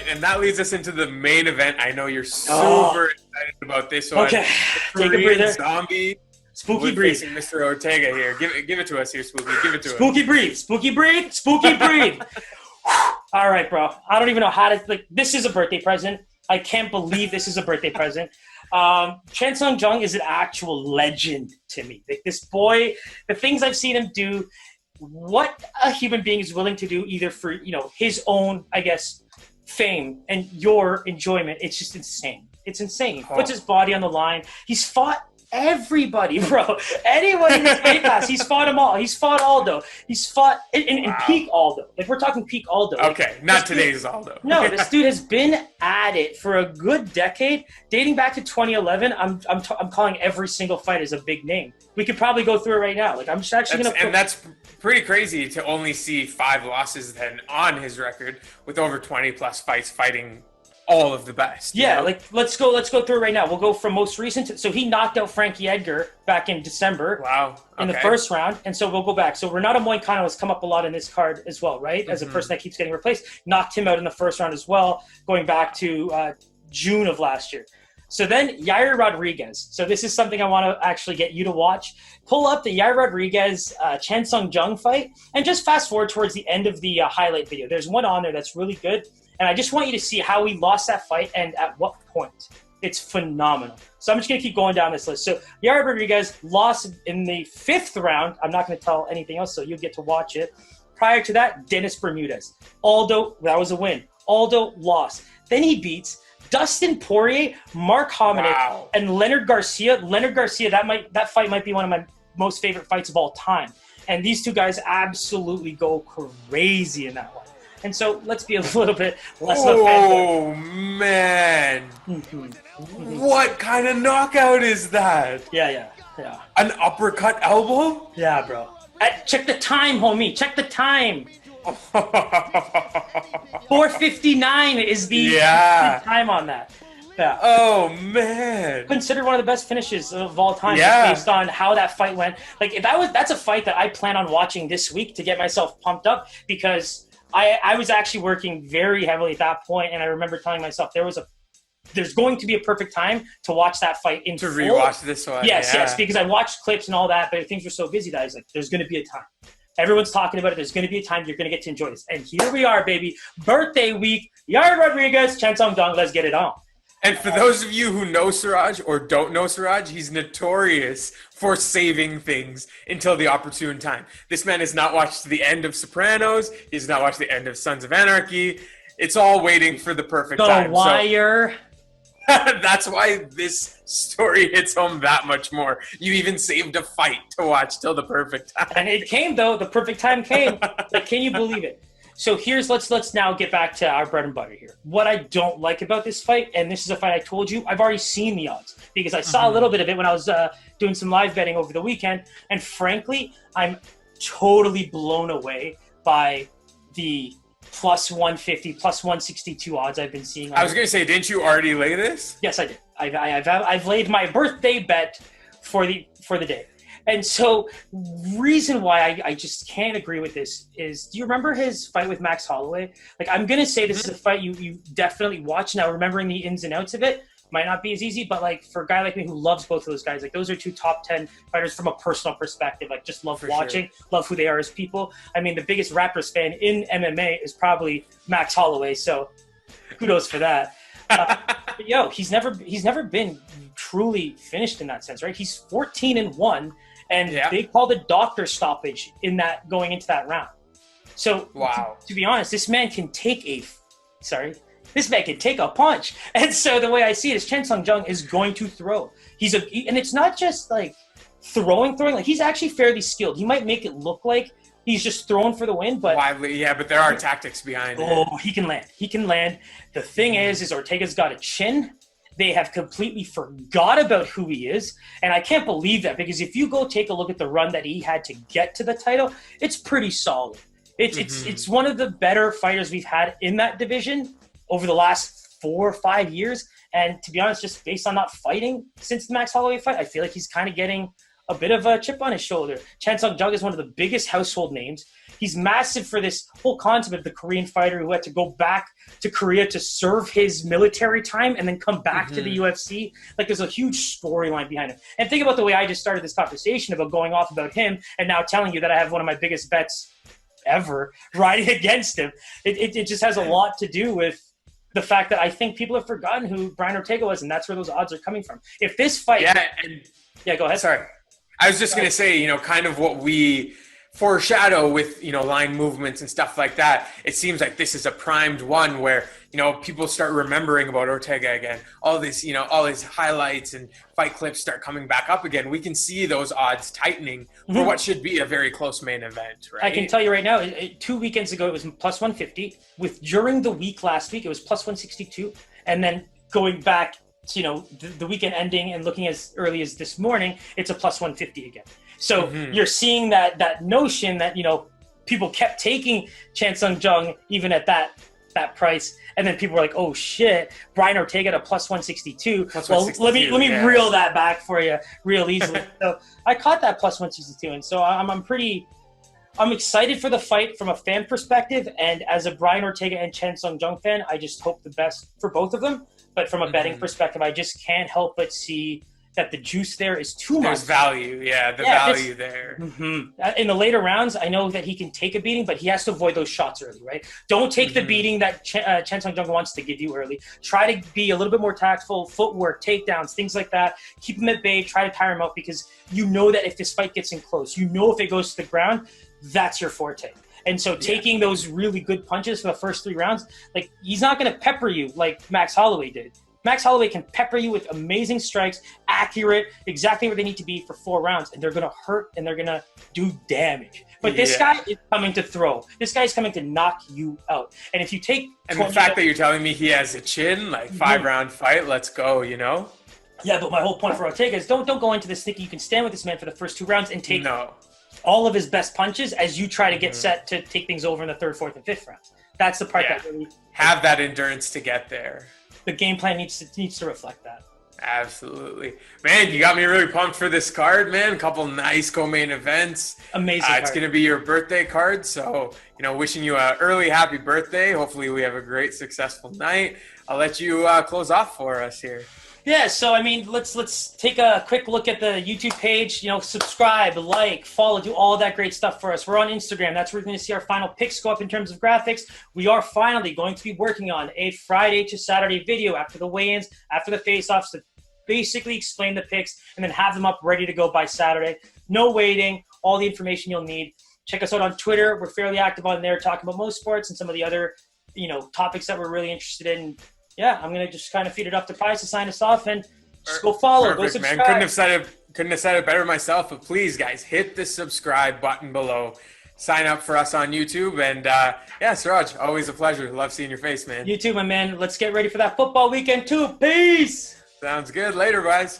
right, and that leads us into the main event. I know you're super excited about this one. Okay, take a breather. Zombie. Spooky breathe. Facing Mr. Ortega here. Give it to us here, Spooky. Give it to us. Spooky breathe. Spooky breathe. Spooky breathe. All right, bro. I don't even know how to, like, this is a birthday present. I can't believe this is a birthday present. Sung Jung is an actual legend to me. Like, this boy, the things I've seen him do, what a human being is willing to do either for, his own, I guess, fame and your enjoyment. It's just insane. It's insane. He puts his body on the line. He's fought everybody, bro. Anyone in his weight class, he's fought them all. He's fought Aldo. He's fought in peak Aldo. Like, we're talking peak Aldo. Okay, like, not today's Aldo. No, this dude has been at it for a good decade, dating back to 2011. I'm calling every single fight as a big name. We could probably go through it right now. Like, I'm just actually gonna. And that's pretty crazy to only see 5 losses then on his record with over 20 plus fights fighting all of the best. Yeah, like let's go through it right now. We'll go from most recent. So he knocked out Frankie Edgar back in December. Wow. Okay. In the first round, and so we'll go back. So Renato Moicano has come up a lot in this card as well, right? As a person that keeps getting replaced, knocked him out in the first round as well, going back to June of last year. So then Yair Rodriguez. So this is something I want to actually get you to watch. Pull up the Yair Rodriguez Sung Jung fight, and just fast forward towards the end of the highlight video. There's one on there that's really good. And I just want you to see how he lost that fight and at what point. It's phenomenal. So I'm just going to keep going down this list. So Yair Rodriguez lost in the 5th round. I'm not going to tell anything else, so you'll get to watch it. Prior to that, Dennis Bermudez. Aldo, that was a win. Aldo lost. Then he beats Dustin Poirier, Mark Hominick, and Leonard Garcia. Leonard Garcia, that fight might be one of my most favorite fights of all time. And these two guys absolutely go crazy in that one. And so let's be a little bit less of a fanboy. Oh, man. What kind of knockout is that? Yeah. An uppercut elbow? Yeah, bro. Check the time, homie. Check the time. 4:59 is the time on that. Yeah. Oh, man. Considered one of the best finishes of all time, just based on how that fight went. Like, that's a fight that I plan on watching this week to get myself pumped up, because I was actually working very heavily at that point, and I remember telling myself there's going to be a perfect time to watch that fight in full. Rewatch this one. Yes, because I watched clips and all that, but things were so busy that I was like, there's going to be a time. Everyone's talking about it. There's going to be a time you're going to get to enjoy this. And here we are, baby. Birthday week. Yair Rodriguez, Sung Jung, let's get it on. And for those of you who know Siraj or don't know Siraj, he's notorious for saving things until the opportune time. This man has not watched the end of Sopranos. He's not watched the end of Sons of Anarchy. It's all waiting for the perfect time. The Wire. So, that's why this story hits home that much more. You even saved a fight to watch till the perfect time. And it came, though. The perfect time came. Like, can you believe it? So let's now get back to our bread and butter here. What I don't like about this fight, and this is a fight I told you, I've already seen the odds because I saw a little bit of it when I was doing some live betting over the weekend. And frankly, I'm totally blown away by the plus 150, plus 162 odds I've been seeing. I was going to say, didn't you already lay this? Yes, I did. I've laid my birthday bet for the day. And so, reason why I just can't agree with this is, do you remember his fight with Max Holloway? Like, I'm going to say this is a fight you definitely watch. Now, remembering the ins and outs of it might not be as easy, but, like, for a guy like me who loves both of those guys, like, those are 2 top 10 fighters from a personal perspective. Like, just love watching, love who they are as people. I mean, the biggest Raptors fan in MMA is probably Max Holloway, so kudos for that. But, he's never been truly finished in that sense, right? He's 14-1. And they called a doctor stoppage in that going into that round. So to be honest, this man can take a punch. And so the way I see it is Sung Jung is going to throw. And it's not just like throwing. Like, he's actually fairly skilled. He might make it look like he's just throwing for the win, but but there are tactics behind it. Oh, he can land. The thing is Ortega's got a chin. They have completely forgot about who he is. And I can't believe that, because if you go take a look at the run that he had to get to the title, it's pretty solid. It's one of the better fighters we've had in that division over the last 4 or 5 years. And to be honest, just based on not fighting since the Max Holloway fight, I feel like he's kind of getting a bit of a chip on his shoulder. Sung Jung is one of the biggest household names. He's massive for this whole concept of the Korean fighter who had to go back to Korea to serve his military time and then come back to the UFC. Like, there's a huge storyline behind him. And think about the way I just started this conversation about going off about him and now telling you that I have one of my biggest bets ever riding against him. It just has a lot to do with the fact that I think people have forgotten who Brian Ortega was, and that's where those odds are coming from. If this fight... Yeah, go ahead. Sorry. I was just going to say, kind of what we foreshadow with, line movements and stuff like that. It seems like this is a primed one where, people start remembering about Ortega again. All this, all his highlights and fight clips start coming back up again. We can see those odds tightening for what should be a very close main event, right? I can tell you right now, 2 weekends ago, it was plus 150. During the week last week, it was plus 162. And then going back, the weekend ending and looking as early as this morning, it's a plus 150 again. So you're seeing that notion that, people kept taking Sung Jung even at that price. And then people were like, oh shit, Brian Ortega at a plus 162. Well, let me reel that back for you real easily. So I caught that plus 162. And so I'm excited for the fight from a fan perspective. And as a Brian Ortega and Sung Jung fan, I just hope the best for both of them. But from a betting perspective, I just can't help but see that the juice there is too much. There's value, value there. In the later rounds, I know that he can take a beating, but he has to avoid those shots early, right? Don't take the beating that Sung Jung wants to give you early. Try to be a little bit more tactful, footwork, takedowns, things like that. Keep him at bay, try to tire him out, because you know that if this fight gets in close, if it goes to the ground, that's your forte. And so taking those really good punches for the first 3 rounds, like, he's not going to pepper you like Max Holloway did. Max Holloway can pepper you with amazing strikes, accurate, exactly where they need to be for 4 rounds, and they're going to hurt and they're going to do damage. But this guy is coming to throw. This guy is coming to knock you out. And if you take... And the fact that you're telling me he has a chin, like 5-round fight, let's go, Yeah, but my whole point for Ortega is don't go into this thinking you can stand with this man for the first 2 rounds and take all of his best punches as you try to get set to take things over in the 3rd, 4th, and 5th rounds. That's the part that really... Have that endurance to get there. The game plan needs to reflect that. Absolutely. Man, you got me really pumped for this card, man. A couple nice co-main events. Amazing It's going to be your birthday card, so, wishing you an early happy birthday. Hopefully we have a great, successful night. I'll let you close off for us here. Yeah, so, let's take a quick look at the YouTube page. Subscribe, like, follow, do all that great stuff for us. We're on Instagram. That's where we're going to see our final picks go up in terms of graphics. We are finally going to be working on a Friday to Saturday video after the weigh-ins, after the face-offs, to basically explain the picks and then have them up ready to go by Saturday. No waiting, all the information you'll need. Check us out on Twitter. We're fairly active on there, talking about most sports and some of the other, topics that we're really interested in. Yeah, I'm going to just kind of feed it up to Pies to sign us off, and just go follow, go subscribe. Man. Couldn't have said it better myself, but please, guys, hit the subscribe button below. Sign up for us on YouTube, and Suraj, always a pleasure. Love seeing your face, man. You too, my man. Let's get ready for that football weekend too. Peace! Sounds good. Later, guys.